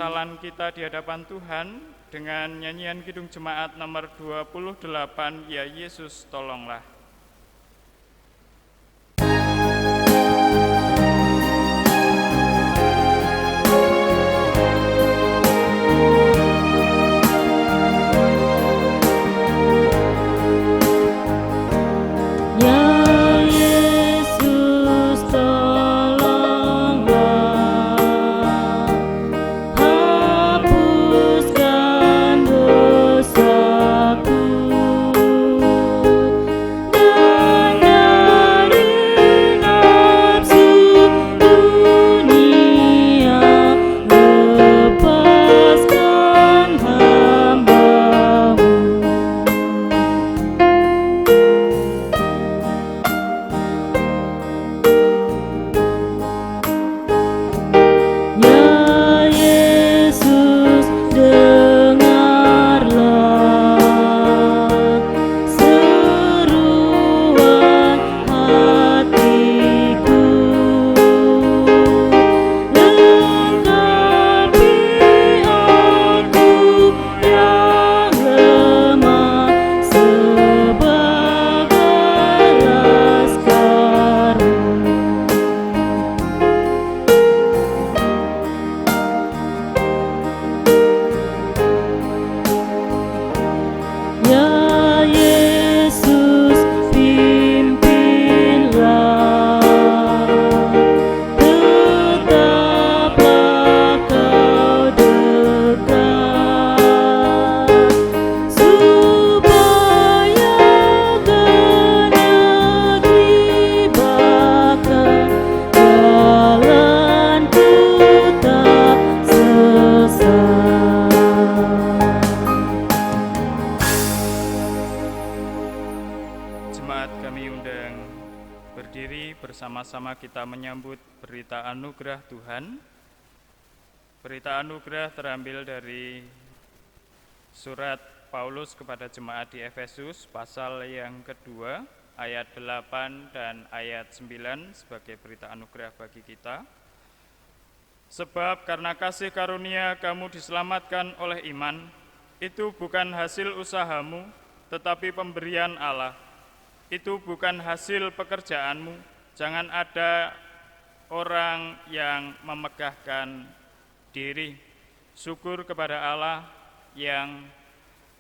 penyesalan kita di hadapan Tuhan dengan nyanyian Kidung Jemaat nomor 28, Ya Yesus Tolonglah. Bersama-sama kita menyambut berita anugerah Tuhan. Berita anugerah terambil dari surat Paulus kepada jemaat di Efesus pasal yang kedua ayat 8 dan ayat 9 sebagai berita anugerah bagi kita. Sebab karena kasih karunia kamu diselamatkan oleh iman, itu bukan hasil usahamu, tetapi pemberian Allah. Itu bukan hasil pekerjaanmu. Jangan ada orang yang memegahkan diri. Syukur kepada Allah yang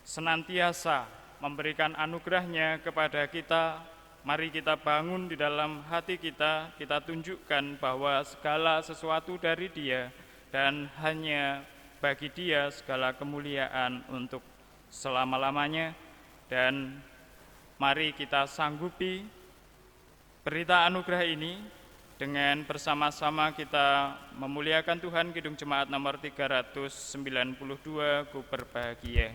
senantiasa memberikan anugerahnya kepada kita. Mari kita bangun di dalam hati kita, kita tunjukkan bahwa segala sesuatu dari Dia dan hanya bagi Dia segala kemuliaan untuk selama-lamanya. Dan mari kita sanggupi berita anugerah ini dengan bersama-sama kita memuliakan Tuhan. Kidung Jemaat nomor 392, Ku berbahagia.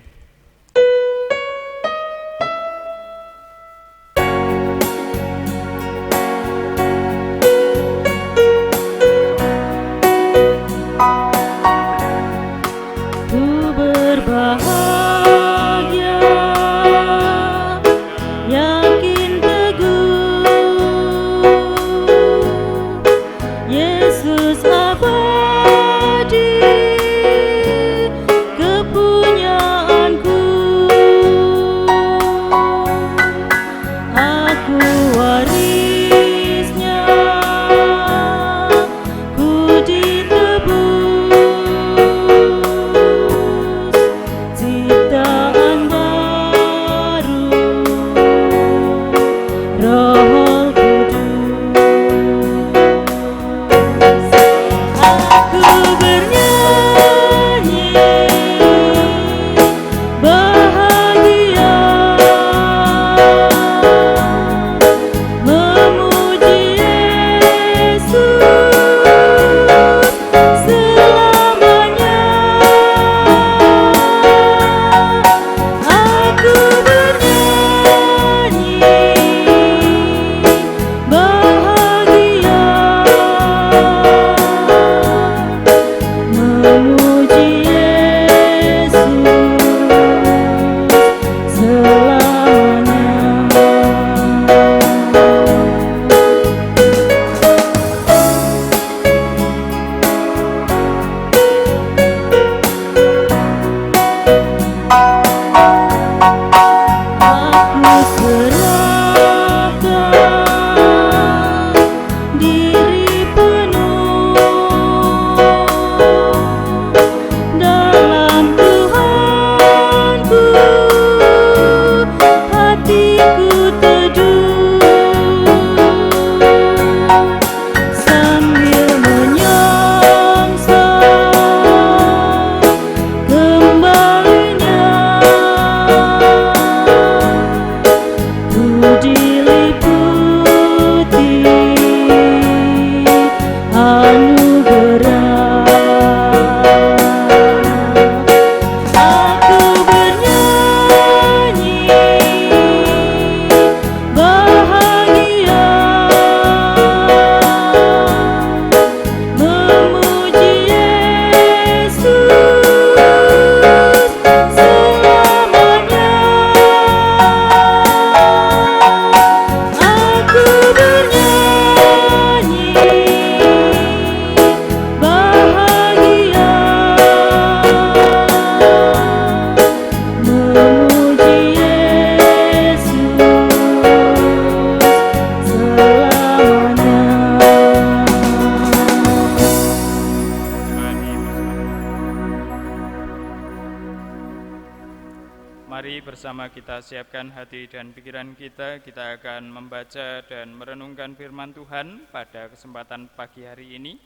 Mari bersama kita siapkan hati dan pikiran kita akan membaca dan merenungkan firman Tuhan pada kesempatan pagi hari ini.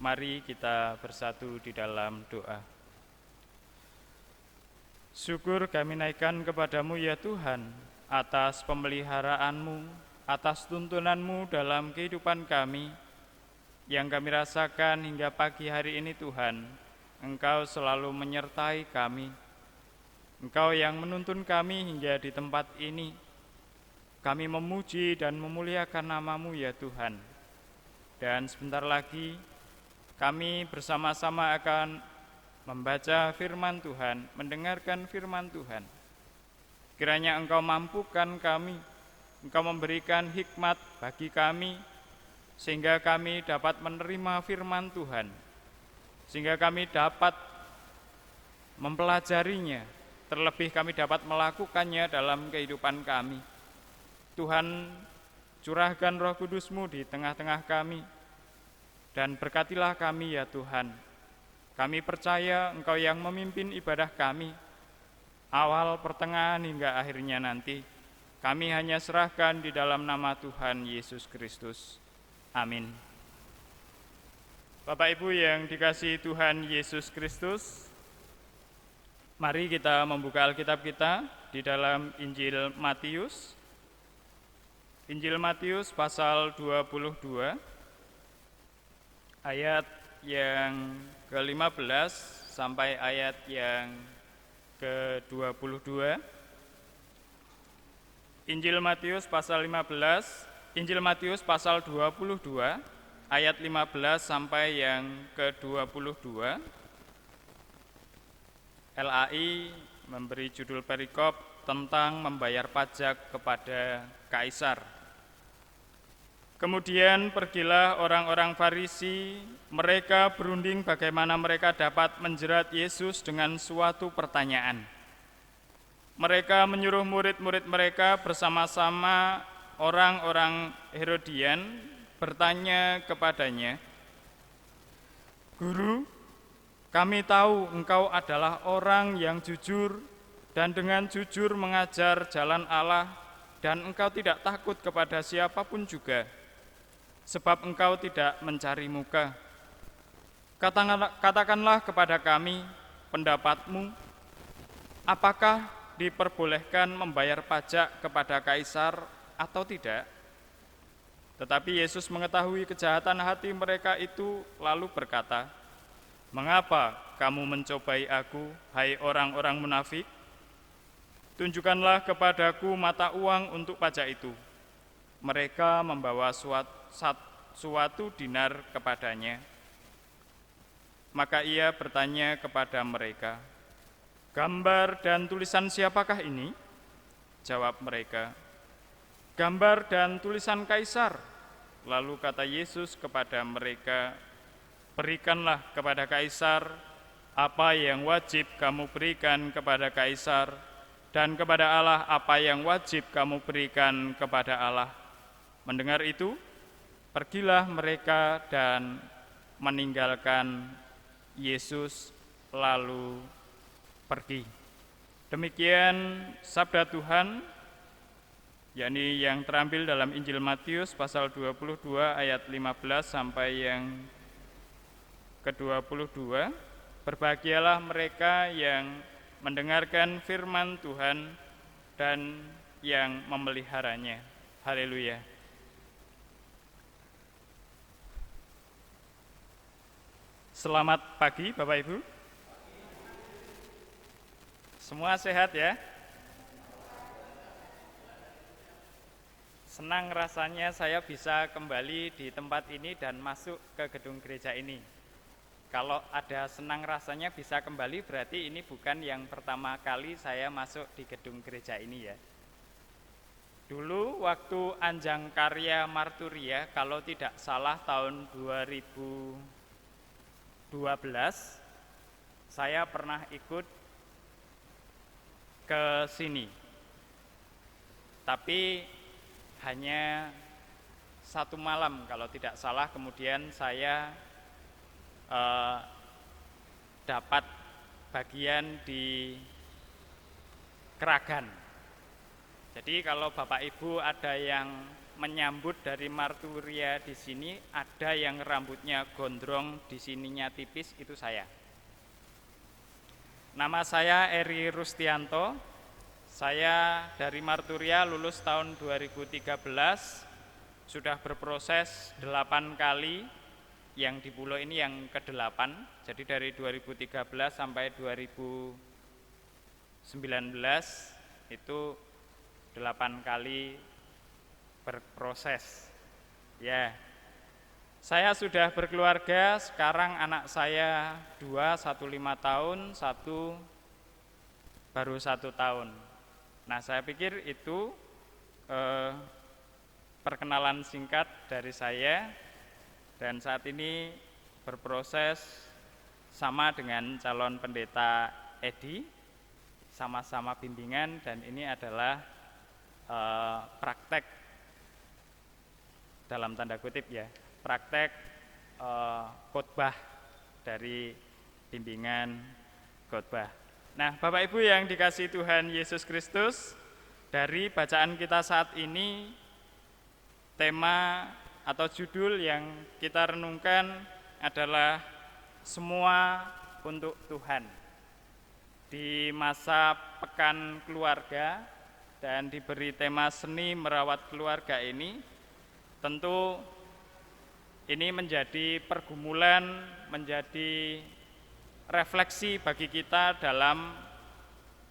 Mari kita bersatu di dalam doa. Syukur kami naikkan kepadamu ya Tuhan, atas pemeliharaanmu, atas tuntunanmu dalam kehidupan kami, yang kami rasakan hingga pagi hari ini Tuhan. Engkau selalu menyertai kami. Engkau yang menuntun kami hingga di tempat ini. Kami memuji dan memuliakan nama-Mu ya Tuhan. Dan sebentar lagi kami bersama-sama akan membaca firman Tuhan, mendengarkan firman Tuhan. Kiranya Engkau mampukan kami, Engkau memberikan hikmat bagi kami, sehingga kami dapat menerima firman Tuhan, sehingga kami dapat mempelajarinya, terlebih kami dapat melakukannya dalam kehidupan kami. Tuhan, curahkan Roh Kudus-Mu di tengah-tengah kami, dan berkatilah kami ya Tuhan. Kami percaya Engkau yang memimpin ibadah kami, awal, pertengahan, hingga akhirnya nanti. Kami hanya serahkan di dalam nama Tuhan Yesus Kristus. Amin. Bapak Ibu yang dikasihi Tuhan Yesus Kristus, mari kita membuka Alkitab kita di dalam Injil Matius. Injil Matius pasal 22, ayat yang ke-15 sampai ayat yang ke-22. Injil Matius pasal 22, ayat 15 sampai yang ke-22. LAI memberi judul perikop tentang membayar pajak kepada kaisar. Kemudian pergilah orang-orang Farisi, mereka berunding bagaimana mereka dapat menjerat Yesus dengan suatu pertanyaan. Mereka menyuruh murid-murid mereka bersama-sama orang-orang Herodian bertanya kepadanya, "Guru, kami tahu engkau adalah orang yang jujur dan dengan jujur mengajar jalan Allah, dan engkau tidak takut kepada siapapun juga, sebab engkau tidak mencari muka. Katakanlah kepada kami pendapatmu, apakah diperbolehkan membayar pajak kepada kaisar atau tidak?" Tetapi Yesus mengetahui kejahatan hati mereka itu, lalu berkata, "Mengapa kamu mencobai aku, hai orang-orang munafik? Tunjukkanlah kepadaku mata uang untuk pajak itu." Mereka membawa suatu dinar kepadanya. Maka ia bertanya kepada mereka, "Gambar dan tulisan siapakah ini?" Jawab mereka, "Gambar dan tulisan kaisar." Lalu kata Yesus kepada mereka, "Berikanlah kepada kaisar apa yang wajib kamu berikan kepada kaisar, dan kepada Allah apa yang wajib kamu berikan kepada Allah." Mendengar itu, pergilah mereka dan meninggalkan Yesus lalu pergi. Demikian sabda Tuhan, yakni yang terambil dalam Injil Matius pasal 22 ayat 15 sampai yang ke-22. Berbahagialah mereka yang mendengarkan firman Tuhan dan yang memeliharanya. Haleluya. Selamat pagi Bapak Ibu. Semua sehat ya? Senang rasanya saya bisa kembali di tempat ini dan masuk ke gedung gereja ini. Kalau ada senang rasanya bisa kembali, berarti ini bukan yang pertama kali saya masuk di gedung gereja ini ya. Dulu waktu Anjang Karya Marturia, kalau tidak salah tahun 2012, saya pernah ikut ke sini. Tapi hanya satu malam kalau tidak salah, kemudian saya dapat bagian di keragan. Jadi kalau Bapak Ibu ada yang menyambut dari marturia di sini, ada yang rambutnya gondrong, di sininya tipis, itu saya. Nama saya Eri Rustianto. Saya dari marturia lulus tahun 2013, sudah berproses 8 kali, yang di pulau ini yang ke-8. Jadi dari 2013 sampai 2019 itu 8 kali berproses. Ya, saya sudah berkeluarga, sekarang anak saya 2, 1 5 tahun, 1 baru 1 tahun. Nah, saya pikir itu perkenalan singkat dari saya, dan saat ini berproses sama dengan calon pendeta Edi, sama-sama bimbingan, dan ini adalah praktek dalam tanda kutip ya, praktek khotbah dari bimbingan khotbah. Nah, Bapak Ibu yang dikasihi Tuhan Yesus Kristus, dari bacaan kita saat ini, tema atau judul yang kita renungkan adalah semua untuk Tuhan. Di masa pekan keluarga dan diberi tema seni merawat keluarga ini, tentu ini menjadi pergumulan, menjadi refleksi bagi kita dalam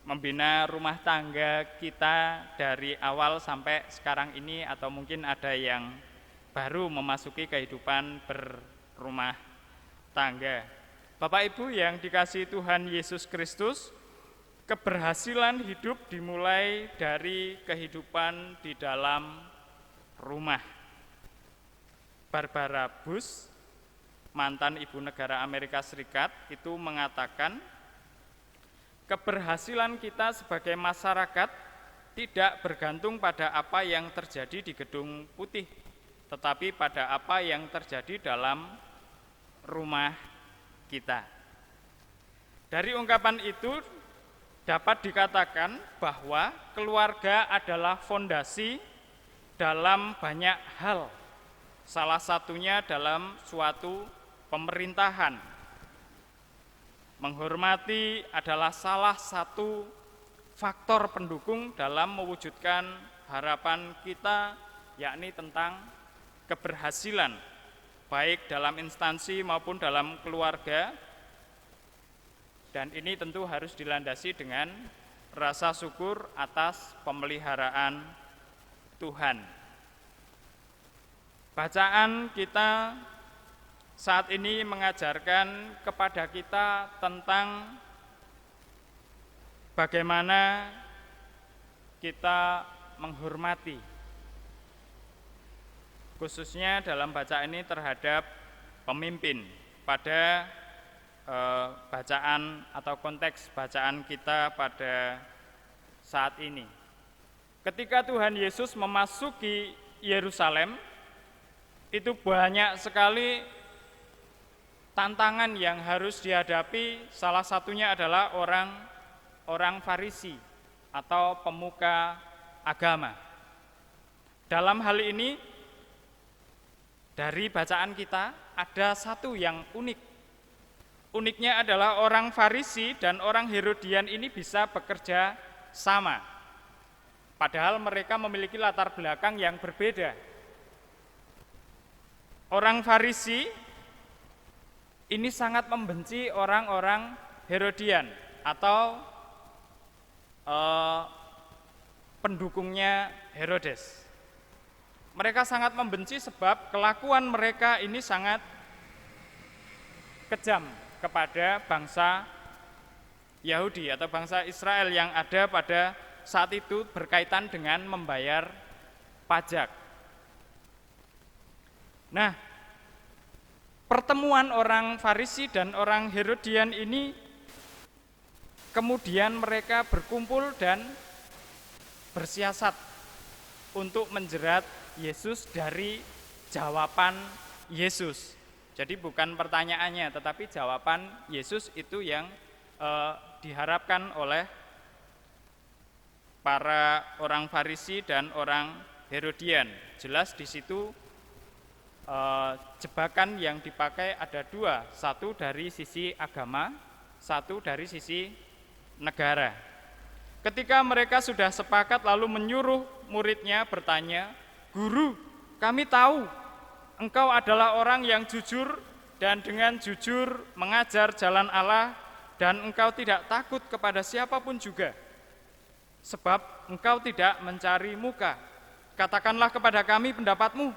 membina rumah tangga kita dari awal sampai sekarang ini, atau mungkin ada yang baru memasuki kehidupan berumah tangga. Bapak Ibu yang dikasihi Tuhan Yesus Kristus, keberhasilan hidup dimulai dari kehidupan di dalam rumah. Barbara Bush, mantan Ibu Negara Amerika Serikat, itu mengatakan keberhasilan kita sebagai masyarakat tidak bergantung pada apa yang terjadi di Gedung Putih, tetapi pada apa yang terjadi dalam rumah kita. Dari ungkapan itu dapat dikatakan bahwa keluarga adalah fondasi dalam banyak hal. Salah satunya dalam suatu pemerintahan. Menghormati adalah salah satu faktor pendukung dalam mewujudkan harapan kita, yakni tentang keberhasilan, baik dalam instansi maupun dalam keluarga. Dan ini tentu harus dilandasi dengan rasa syukur atas pemeliharaan Tuhan. Bacaan kita saat ini mengajarkan kepada kita tentang bagaimana kita menghormati, khususnya dalam bacaan ini terhadap pemimpin. Pada bacaan atau konteks bacaan kita pada saat ini, ketika Tuhan Yesus memasuki Yerusalem, itu banyak sekali tantangan yang harus dihadapi. Salah satunya adalah orang Farisi atau pemuka agama. Dalam hal ini, dari bacaan kita ada satu yang unik. Uniknya adalah orang Farisi dan orang Herodian ini bisa bekerja sama, padahal mereka memiliki latar belakang yang berbeda. Orang Farisi ini sangat membenci orang-orang Herodian atau pendukungnya Herodes. Mereka sangat membenci sebab kelakuan mereka ini sangat kejam kepada bangsa Yahudi atau bangsa Israel yang ada pada saat itu berkaitan dengan membayar pajak. Nah, pertemuan orang Farisi dan orang Herodian ini kemudian mereka berkumpul dan bersiasat untuk menjerat Yesus dari jawaban Yesus. Jadi bukan pertanyaannya, tetapi jawaban Yesus itu yang diharapkan oleh para orang Farisi dan orang Herodian. Jelas di situ jebakan yang dipakai ada dua, satu dari sisi agama, satu dari sisi negara. Ketika mereka sudah sepakat lalu menyuruh muridnya bertanya, "Guru, kami tahu Engkau adalah orang yang jujur dan dengan jujur mengajar jalan Allah dan Engkau tidak takut kepada siapapun juga. Sebab Engkau tidak mencari muka. Katakanlah kepada kami pendapatmu,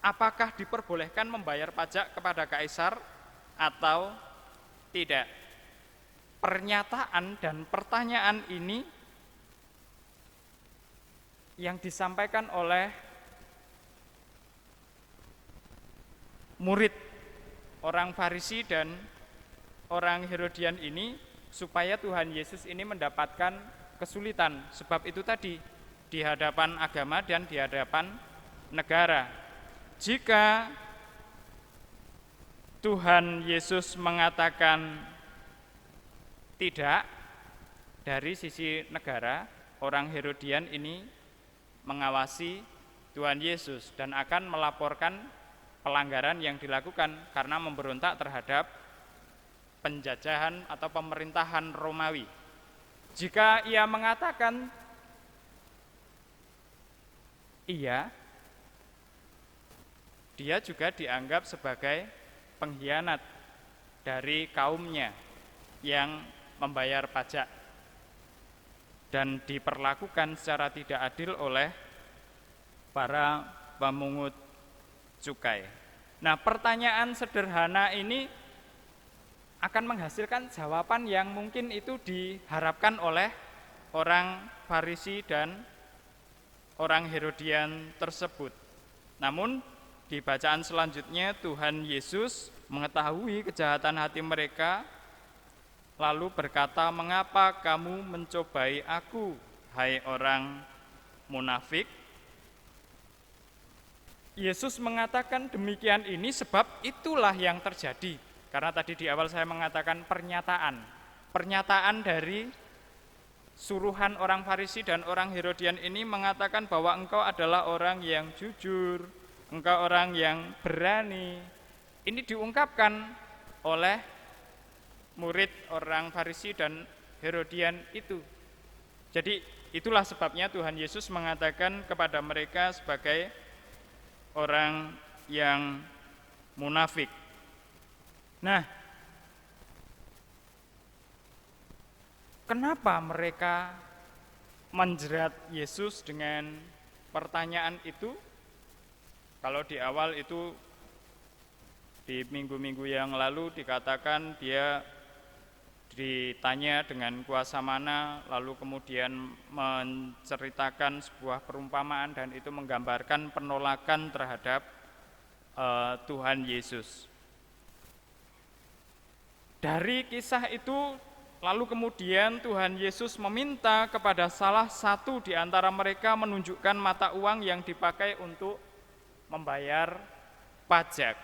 apakah diperbolehkan membayar pajak kepada kaisar atau tidak?" Pernyataan dan pertanyaan ini yang disampaikan oleh murid orang Farisi dan orang Herodian ini supaya Tuhan Yesus ini mendapatkan kesulitan. Sebab itu tadi, di hadapan agama dan di hadapan negara. Jika Tuhan Yesus mengatakan tidak, dari sisi negara, orang Herodian ini mengawasi Tuhan Yesus dan akan melaporkan pelanggaran yang dilakukan karena memberontak terhadap penjajahan atau pemerintahan Romawi. Jika ia mengatakan iya, dia juga dianggap sebagai pengkhianat dari kaumnya yang membayar pajak dan diperlakukan secara tidak adil oleh para pemungut cukai. Nah, pertanyaan sederhana ini akan menghasilkan jawaban yang mungkin itu diharapkan oleh orang Farisi dan orang Herodian tersebut. Namun di bacaan selanjutnya Tuhan Yesus mengetahui kejahatan hati mereka lalu berkata, "Mengapa kamu mencobai aku, hai orang munafik?" Yesus mengatakan demikian ini sebab itulah yang terjadi. Karena tadi di awal saya mengatakan pernyataan dari suruhan orang Farisi dan orang Herodian ini mengatakan bahwa engkau adalah orang yang jujur, engkau orang yang berani. Ini diungkapkan oleh murid orang Farisi dan Herodian itu. Jadi itulah sebabnya Tuhan Yesus mengatakan kepada mereka sebagai orang yang munafik. Nah, kenapa mereka menjerat Yesus dengan pertanyaan itu? Kalau di awal itu di minggu-minggu yang lalu dikatakan dia ditanya dengan kuasa mana, lalu kemudian menceritakan sebuah perumpamaan dan itu menggambarkan penolakan terhadap Tuhan Yesus. Dari kisah itu lalu kemudian Tuhan Yesus meminta kepada salah satu di antara mereka menunjukkan mata uang yang dipakai untuk membayar pajak.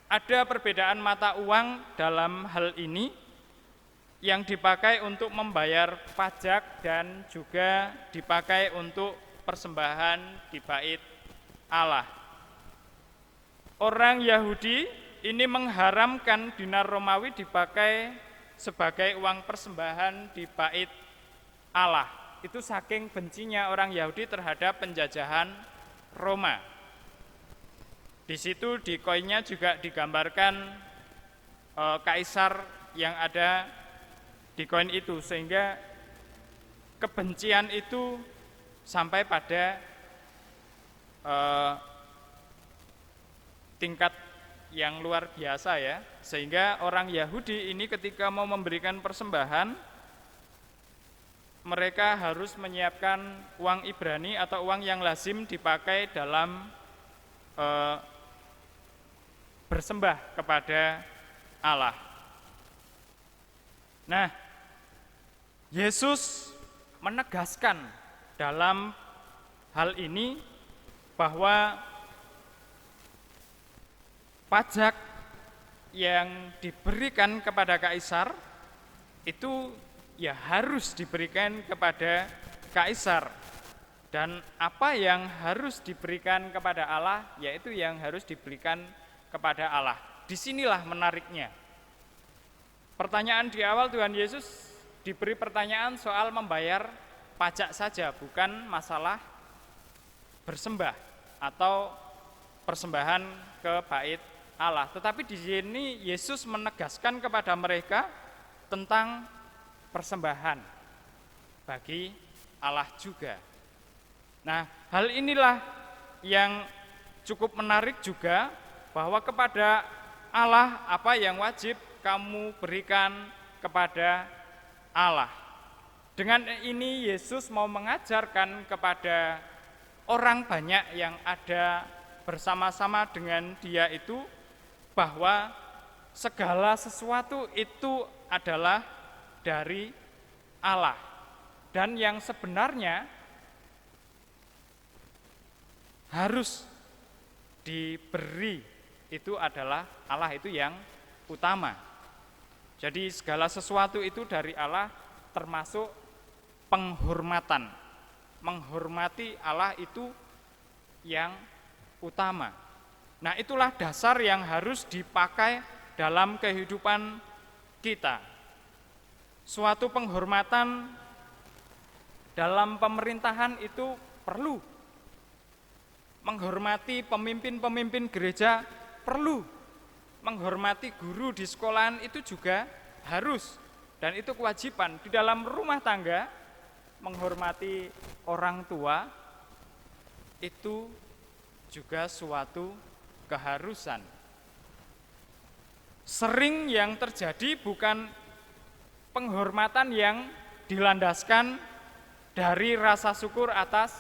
Ada perbedaan mata uang dalam hal ini, yang dipakai untuk membayar pajak dan juga dipakai untuk persembahan di bait Allah. Orang Yahudi ini mengharamkan dinar Romawi dipakai sebagai uang persembahan di bait Allah. Itu saking bencinya orang Yahudi terhadap penjajahan Roma. Di situ di koinnya juga digambarkan kaisar yang ada di koin itu, sehingga kebencian itu sampai pada tingkat yang luar biasa ya, sehingga orang Yahudi ini ketika mau memberikan persembahan mereka harus menyiapkan uang Ibrani atau uang yang lazim dipakai dalam bersembah kepada Allah. Nah, Yesus menegaskan dalam hal ini bahwa pajak yang diberikan kepada kaisar itu ya harus diberikan kepada kaisar. Dan apa yang harus diberikan kepada Allah, yaitu yang harus diberikan kepada Allah. Disinilah menariknya. Pertanyaan di awal Tuhan Yesus diberi pertanyaan soal membayar pajak saja, bukan masalah bersembah atau persembahan ke bait Allah. Tetapi di sini Yesus menegaskan kepada mereka tentang persembahan bagi Allah juga. Nah, hal inilah yang cukup menarik juga, bahwa kepada Allah apa yang wajib kamu berikan kepada Allah. Dengan ini Yesus mau mengajarkan kepada orang banyak yang ada bersama-sama dengan dia itu, bahwa segala sesuatu itu adalah dari Allah. Dan yang sebenarnya harus diberi itu adalah Allah, itu yang utama. Jadi segala sesuatu itu dari Allah, termasuk penghormatan. Menghormati Allah itu yang utama. Nah, itulah dasar yang harus dipakai dalam kehidupan kita. Suatu penghormatan dalam pemerintahan itu perlu. Menghormati pemimpin-pemimpin gereja perlu. Menghormati guru di sekolahan itu juga harus, dan itu kewajiban. Di dalam rumah tangga, menghormati orang tua itu juga suatu keharusan. Sering yang terjadi bukan penghormatan yang dilandaskan dari rasa syukur atas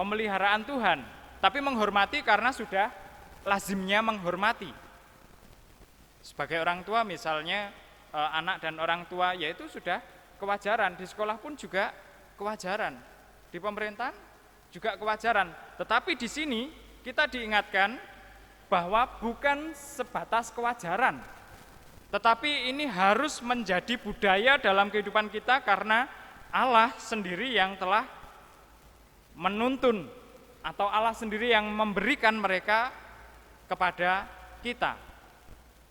pemeliharaan Tuhan, tapi menghormati karena sudah lazimnya menghormati. Sebagai orang tua misalnya, anak dan orang tua, yaitu sudah kewajaran. Di sekolah pun juga kewajaran, di pemerintahan juga kewajaran. Tetapi di sini kita diingatkan bahwa bukan sebatas kewajaran, tetapi ini harus menjadi budaya dalam kehidupan kita, karena Allah sendiri yang telah menuntun, atau Allah sendiri yang memberikan mereka kepada kita.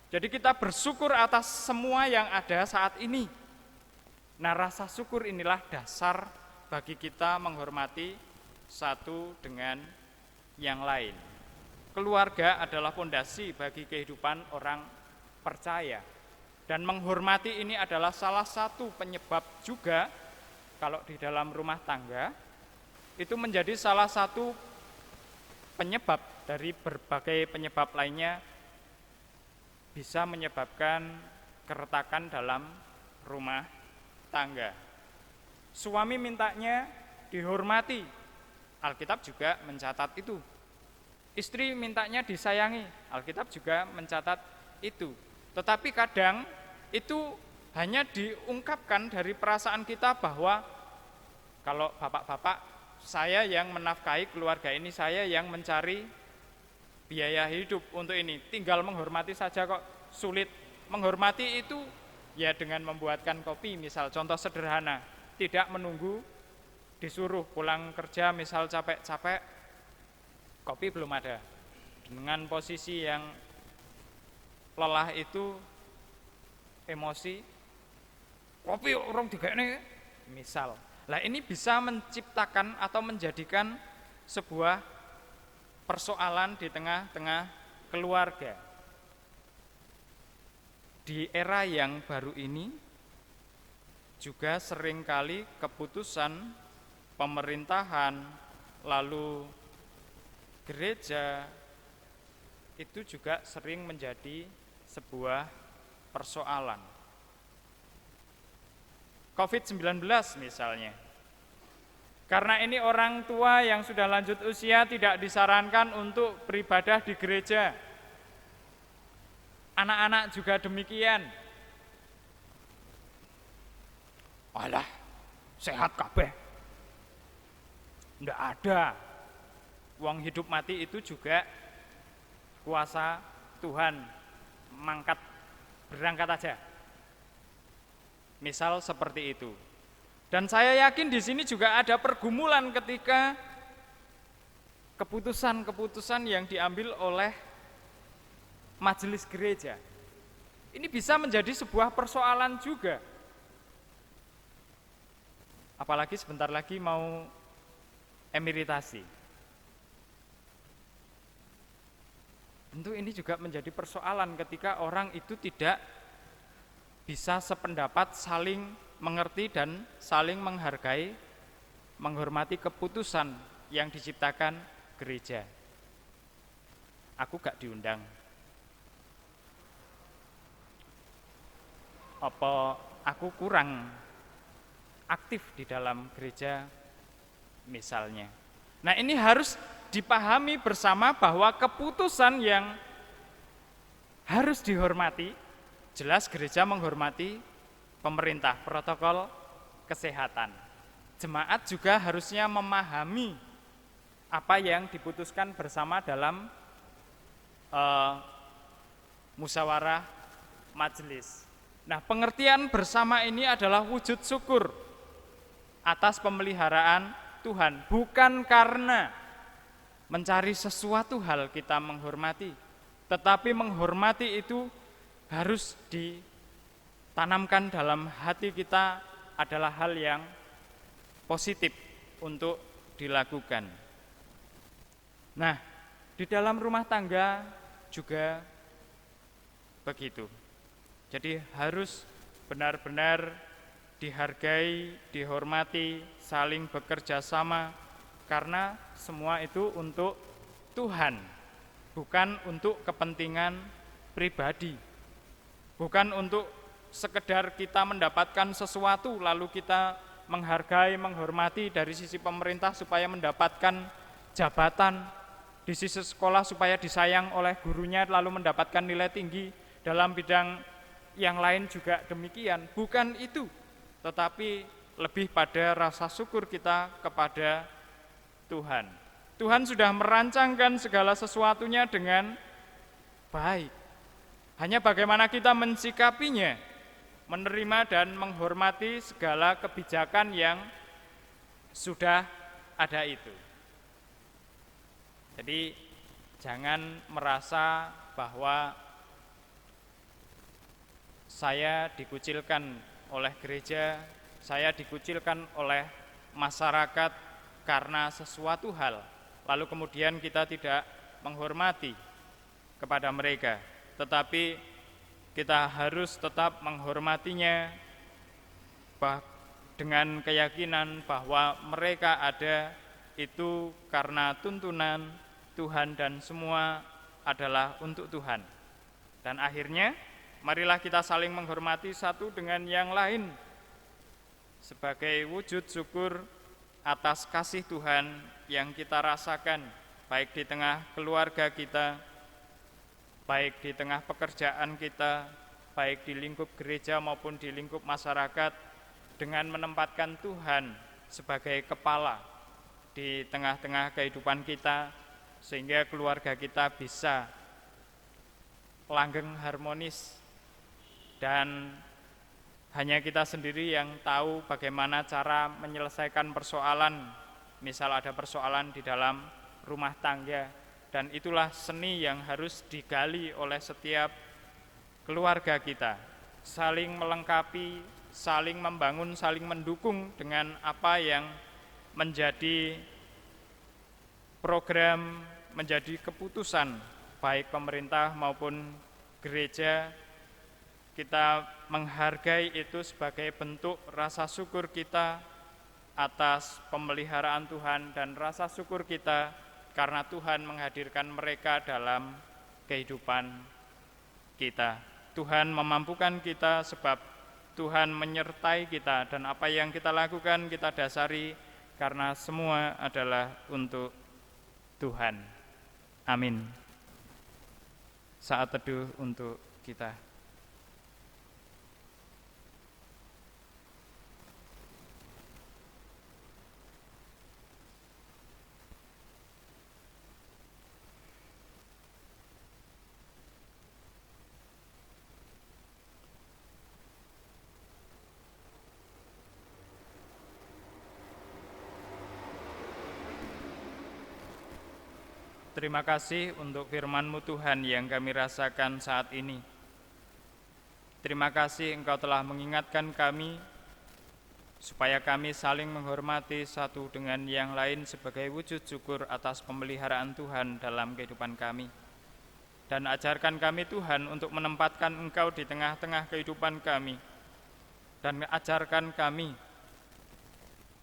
Jadi kita bersyukur atas semua yang ada saat ini. Nah, rasa syukur inilah dasar bagi kita menghormati satu dengan yang lain. Keluarga adalah fondasi bagi kehidupan orang percaya. Dan menghormati ini adalah salah satu penyebab juga, kalau di dalam rumah tangga, itu menjadi salah satu penyebab dari berbagai penyebab lainnya, bisa menyebabkan keretakan dalam rumah tangga. Suami mintanya dihormati, Alkitab juga mencatat itu. Istri mintanya disayangi, Alkitab juga mencatat itu. Tetapi kadang itu hanya diungkapkan dari perasaan kita, bahwa kalau bapak-bapak, saya yang menafkahi keluarga ini, saya yang mencari biaya hidup untuk ini, tinggal menghormati saja kok. Sulit. Menghormati itu ya dengan membuatkan kopi, misal, contoh sederhana. Tidak menunggu disuruh pulang kerja, misal capek-capek, kopi belum ada. Dengan posisi yang lelah itu, emosi, kopi orang tiga ini, misal. Lah, ini bisa menciptakan atau menjadikan sebuah persoalan di tengah-tengah keluarga. Di era yang baru ini juga seringkali keputusan pemerintahan, lalu gereja, itu juga sering menjadi sebuah persoalan. COVID-19 misalnya. Karena ini orang tua yang sudah lanjut usia tidak disarankan untuk beribadah di gereja. Anak-anak juga demikian. Alah, sehat kabeh. Nggak ada. Wong hidup mati itu juga kuasa Tuhan. Berangkat aja. Misal seperti itu. Dan saya yakin di sini juga ada pergumulan ketika keputusan-keputusan yang diambil oleh majelis gereja. Ini bisa menjadi sebuah persoalan juga. Apalagi sebentar lagi mau emeritasi. Tentu ini juga menjadi persoalan ketika orang itu tidak bisa sependapat, saling mengerti dan saling menghargai, menghormati keputusan yang diciptakan gereja. Aku gak diundang. Apa aku kurang aktif di dalam gereja misalnya. Nah, ini harus dipahami bersama bahwa keputusan yang harus dihormati, jelas gereja menghormati pemerintah, protokol kesehatan. Jemaat juga harusnya memahami apa yang diputuskan bersama dalam musyawarah majelis. Nah, pengertian bersama ini adalah wujud syukur atas pemeliharaan Tuhan, bukan karena mencari sesuatu hal kita menghormati, tetapi menghormati itu harus ditanamkan dalam hati kita adalah hal yang positif untuk dilakukan. Nah, di dalam rumah tangga juga begitu. Jadi harus benar-benar dihargai, dihormati, saling bekerja sama, karena semua itu untuk Tuhan, bukan untuk kepentingan pribadi, bukan untuk sekedar kita mendapatkan sesuatu lalu kita menghargai, menghormati dari sisi pemerintah supaya mendapatkan jabatan, di sisi sekolah supaya disayang oleh gurunya lalu mendapatkan nilai tinggi, dalam bidang yang lain juga demikian. Bukan itu, tetapi lebih pada rasa syukur kita kepada Tuhan. Tuhan sudah merancangkan segala sesuatunya dengan baik. Hanya bagaimana kita mensikapinya, menerima dan menghormati segala kebijakan yang sudah ada itu. Jadi jangan merasa bahwa saya dikucilkan oleh gereja, saya dikucilkan oleh masyarakat karena sesuatu hal, lalu kemudian kita tidak menghormati kepada mereka, tetapi kita harus tetap menghormatinya dengan keyakinan bahwa mereka ada itu karena tuntunan Tuhan dan semua adalah untuk Tuhan. Dan akhirnya marilah kita saling menghormati satu dengan yang lain sebagai wujud syukur atas kasih Tuhan yang kita rasakan, baik di tengah keluarga kita, baik di tengah pekerjaan kita, baik di lingkup gereja maupun di lingkup masyarakat, dengan menempatkan Tuhan sebagai kepala di tengah-tengah kehidupan kita, sehingga keluarga kita bisa langgeng harmonis. Dan hanya kita sendiri yang tahu bagaimana cara menyelesaikan persoalan, misal ada persoalan di dalam rumah tangga, dan itulah seni yang harus digali oleh setiap keluarga kita, saling melengkapi, saling membangun, saling mendukung dengan apa yang menjadi program, menjadi keputusan baik pemerintah maupun gereja. Kita menghargai itu sebagai bentuk rasa syukur kita atas pemeliharaan Tuhan dan rasa syukur kita karena Tuhan menghadirkan mereka dalam kehidupan kita. Tuhan memampukan kita sebab Tuhan menyertai kita, dan apa yang kita lakukan kita dasari karena semua adalah untuk Tuhan. Amin. Saat teduh untuk kita. terima kasih untuk firman-Mu Tuhan yang kami rasakan saat ini. Terima kasih Engkau telah mengingatkan kami supaya kami saling menghormati satu dengan yang lain sebagai wujud syukur atas pemeliharaan Tuhan dalam kehidupan kami. Dan ajarkan kami Tuhan untuk menempatkan Engkau di tengah-tengah kehidupan kami. Dan ajarkan kami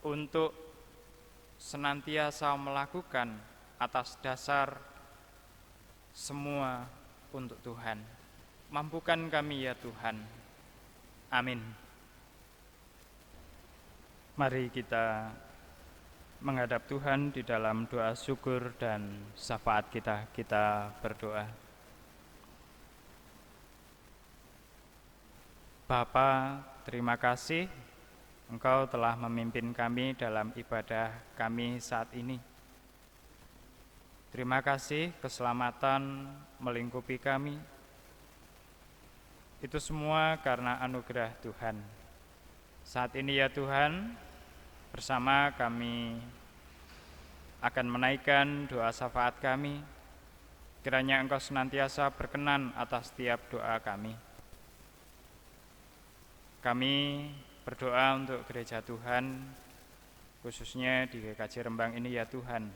untuk senantiasa melakukan atas dasar semua untuk Tuhan. Mampukan kami ya Tuhan. Amin. Mari kita menghadap Tuhan di dalam doa syukur dan syafaat kita. Kita berdoa. Bapa, terima kasih Engkau telah memimpin kami dalam ibadah kami saat ini. Terima kasih keselamatan melingkupi kami. Itu semua karena anugerah Tuhan. Saat ini ya Tuhan, bersama kami akan menaikkan doa syafaat kami. Kiranya Engkau senantiasa berkenan atas setiap doa kami. Kami berdoa untuk gereja Tuhan, khususnya di GKJ Rembang ini ya Tuhan.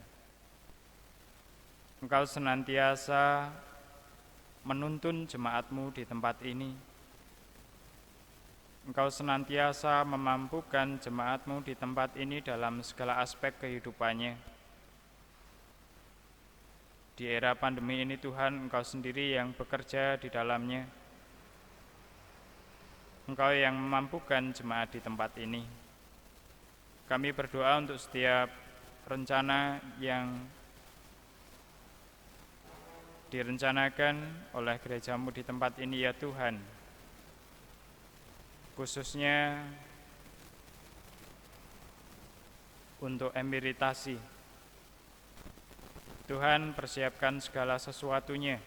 Engkau senantiasa menuntun jemaat-Mu di tempat ini. Engkau senantiasa memampukan jemaat-Mu di tempat ini dalam segala aspek kehidupannya. Di era pandemi ini Tuhan, Engkau sendiri yang bekerja di dalamnya. Engkau yang memampukan jemaat di tempat ini. Kami berdoa untuk setiap rencana yang direncanakan oleh gereja-Mu di tempat ini ya Tuhan. Khususnya untuk emeritasi. Tuhan persiapkan segala sesuatunya.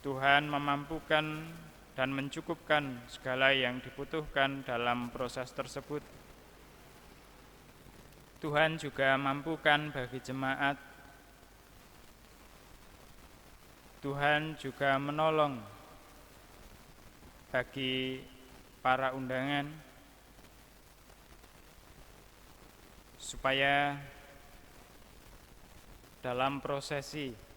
Tuhan memampukan dan mencukupkan segala yang dibutuhkan dalam proses tersebut. Tuhan juga mampukan bagi jemaat. Tuhan juga menolong bagi para undangan supaya dalam prosesi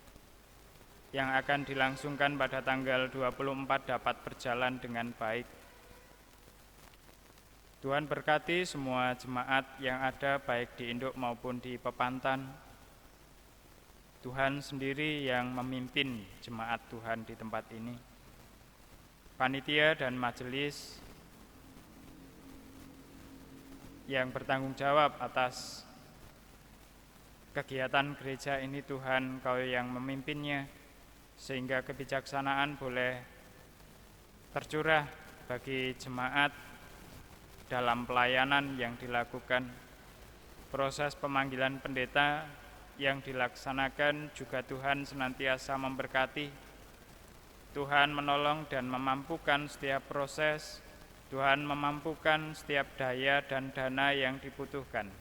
yang akan dilangsungkan pada tanggal 24 dapat berjalan dengan baik. Tuhan berkati semua jemaat yang ada baik di induk maupun di pepantan. Tuhan sendiri yang memimpin jemaat Tuhan di tempat ini. Panitia dan majelis yang bertanggung jawab atas kegiatan gereja ini Tuhan, Kau yang memimpinnya, sehingga kebijaksanaan boleh tercurah bagi jemaat dalam pelayanan yang dilakukan. Proses pemanggilan pendeta yang dilaksanakan juga Tuhan senantiasa memberkati. Tuhan menolong dan memampukan setiap proses. Tuhan memampukan setiap daya dan dana yang dibutuhkan.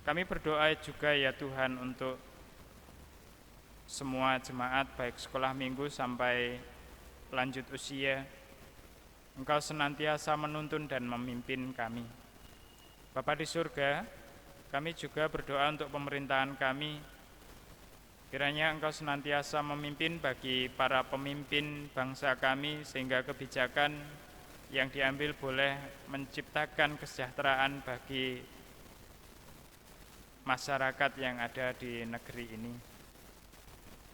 Kami berdoa juga ya Tuhan untuk semua jemaat baik sekolah minggu sampai lanjut usia. Engkau senantiasa menuntun dan memimpin kami. Bapa di surga, kami juga berdoa untuk pemerintahan kami. Kiranya Engkau senantiasa memimpin bagi para pemimpin bangsa kami, sehingga kebijakan yang diambil boleh menciptakan kesejahteraan bagi masyarakat yang ada di negeri ini.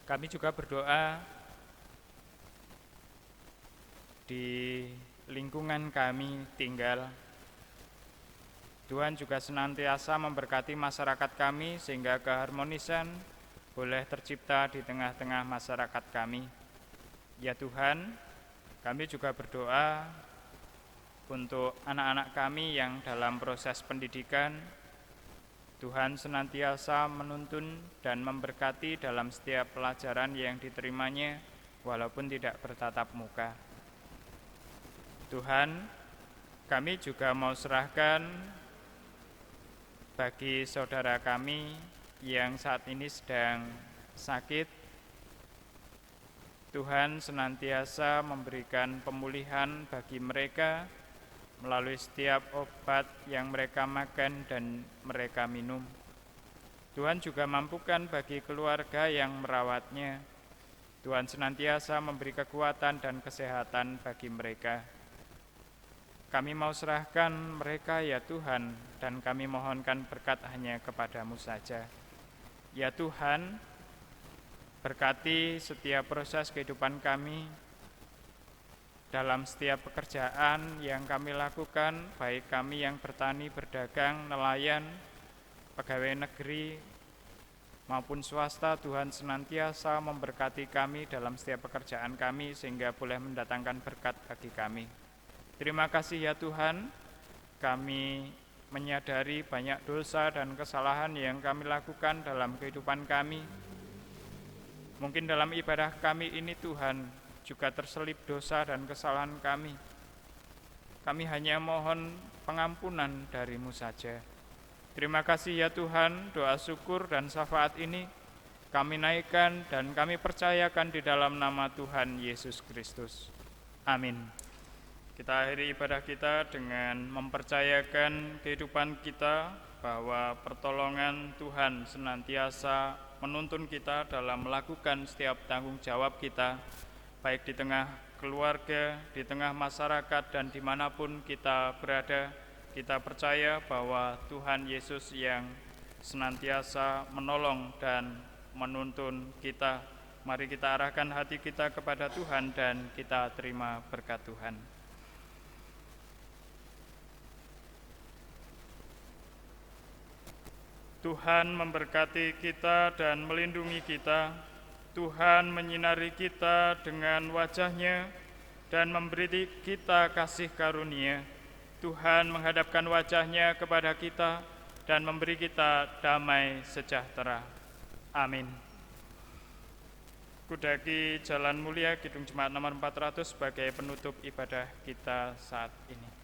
Kami juga berdoa di lingkungan kami tinggal. Tuhan juga senantiasa memberkati masyarakat kami sehingga keharmonisan boleh tercipta di tengah-tengah masyarakat kami. Ya Tuhan, kami juga berdoa untuk anak-anak kami yang dalam proses pendidikan. Tuhan senantiasa menuntun dan memberkati dalam setiap pelajaran yang diterimanya walaupun tidak bertatap muka. Tuhan, kami juga mau serahkan bagi saudara kami yang saat ini sedang sakit. Tuhan senantiasa memberikan pemulihan bagi mereka melalui setiap obat yang mereka makan dan mereka minum. Tuhan juga mampukan bagi keluarga yang merawatnya. Tuhan senantiasa memberi kekuatan dan kesehatan bagi mereka. Kami mau serahkan mereka ya Tuhan, dan kami mohonkan berkat hanya kepadamu saja. Ya Tuhan, berkati setiap proses kehidupan kami, dalam setiap pekerjaan yang kami lakukan, baik kami yang bertani, berdagang, nelayan, pegawai negeri, maupun swasta. Tuhan senantiasa memberkati kami dalam setiap pekerjaan kami, sehingga boleh mendatangkan berkat bagi kami. Terima kasih ya Tuhan, kami menyadari banyak dosa dan kesalahan yang kami lakukan dalam kehidupan kami. Mungkin dalam ibadah kami ini Tuhan juga terselip dosa dan kesalahan kami. Kami hanya mohon pengampunan dari-Mu saja. Terima kasih ya Tuhan, doa syukur dan syafaat ini kami naikkan dan kami percayakan di dalam nama Tuhan Yesus Kristus. Amin. Kita akhiri ibadah kita dengan mempercayakan kehidupan kita bahwa pertolongan Tuhan senantiasa menuntun kita dalam melakukan setiap tanggung jawab kita, baik di tengah keluarga, di tengah masyarakat, dan dimanapun kita berada. Kita percaya bahwa Tuhan Yesus yang senantiasa menolong dan menuntun kita. Mari kita arahkan hati kita kepada Tuhan dan kita terima berkat Tuhan. Tuhan memberkati kita dan melindungi kita. Tuhan menyinari kita dengan wajah-Nya dan memberi kita kasih karunia. Tuhan menghadapkan wajah-Nya kepada kita dan memberi kita damai sejahtera. Amin. Kudaki Jalan Mulia, Kidung Jemaat nomor 400 sebagai penutup ibadah kita saat ini.